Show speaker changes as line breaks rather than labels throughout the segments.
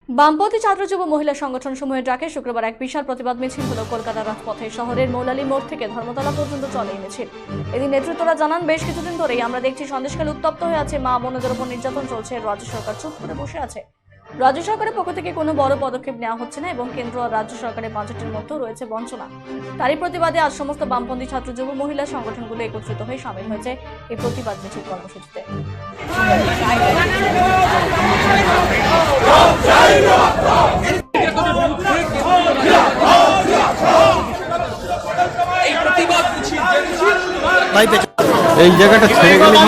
বামপন্থী ছাত্র যুব মহিলা সংগঠন সমূহের ডাকে শুক্রবার এক বিশাল প্রতিবাদ মিছিল হলো কলকাতার রাজপথে। শহরের মৌলালী মোড় থেকে ধর্মতলা পর্যন্ত চলে এই মিছিল। এদিন নেতৃত্বরা জানান, বেশ কিছুদিন ধরেই আমরা দেখছি সন্দেশখালী উত্তপ্ত হয়ে আছে, মা বোনদের উপর নির্যাতন চলছে। রাজ্য সরকার চুপ করে বসে আছে। রাজ্য সরকারের পক্ষ থেকে কোনো বড় পদক্ষেপ নেওয়া হচ্ছে না এবং কেন্দ্র আর রাজ্য সরকারের বাজেটের মধ্যেও রয়েছে বঞ্চনা। তারই প্রতিবাদে আজ সমস্ত বামপন্থী ছাত্র যুব মহিলা সংগঠনগুলো একত্রিত হয়ে সামিল হয়েছে এই প্রতিবাদ মিছিল কর্মসূচিতে।
এই জায়গাটা ছেড়ে গেলে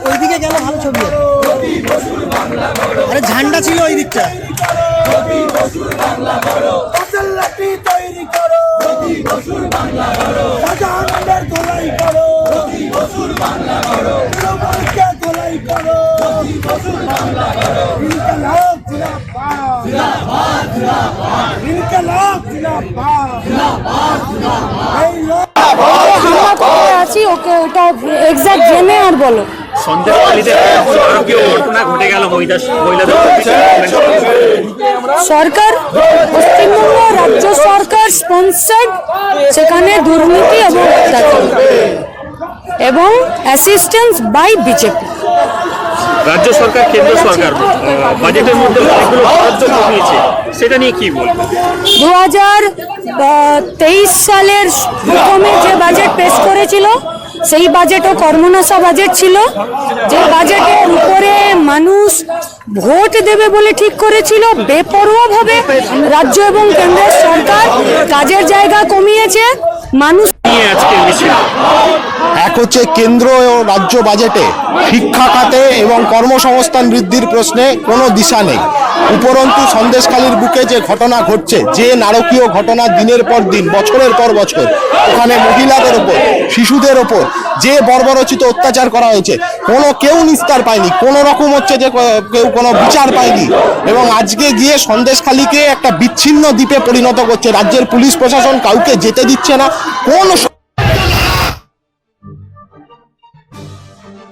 ওইদিকে গেল ভালো ছবি। আরে ঝান্ডা ছিল ওই দিকটা।
আছি ওকে ওটা এক্সাক্ট জেনে আর বলো। সরকার পশ্চিমবঙ্গ রাজ্য সরকার স্পন্সার্ড, সেখানে দুর্নীতি এবং অ্যাসিস্ট্যান্স বাই বিজেপি।
রাজ্য সরকার কেন্দ্র সরকার বাজেটের মধ্যে অনেকগুলো সাহায্য কমিয়েছে, সেটা নিয়ে কি বলবো?
2023 সালের প্রথমে যে বাজেট পেশ করেছিল সেই বাজেটও কর্মনাশা বাজেট ছিল, যে বাজেটের উপরে মানুষ ভোট দেবে বলে ঠিক করেছিল। বেপরোয়াভাবে রাজ্য এবং কেন্দ্রের সরকার কাজের জায়গা কমিয়েছে। মানুষ
এক হচ্ছে কেন্দ্র ও রাজ্য বাজেটে শিক্ষা খাতে এবং কর্মসংস্থান বৃদ্ধির প্রশ্নে কোনো দিশা নেই। উপরন্তু সন্দেশখালীর বুকে যে ঘটনা ঘটছে, যে নারকীয় ঘটনা দিনের পর দিন বছরের পর বছর ওখানে মহিলাদের ওপর শিশুদের ওপর যে বর্বরচিত অত্যাচার করা হয়েছে, কেউ নিস্তার পায়নি, কোনো রকম হচ্ছে যে কেউ কোনো বিচার পায়নি। এবং আজকে গিয়ে সন্দেশখালীকে একটা বিচ্ছিন্ন দ্বীপে পরিণত করছে। রাজ্যের পুলিশ প্রশাসন কাউকে যেতে দিচ্ছে না। কোন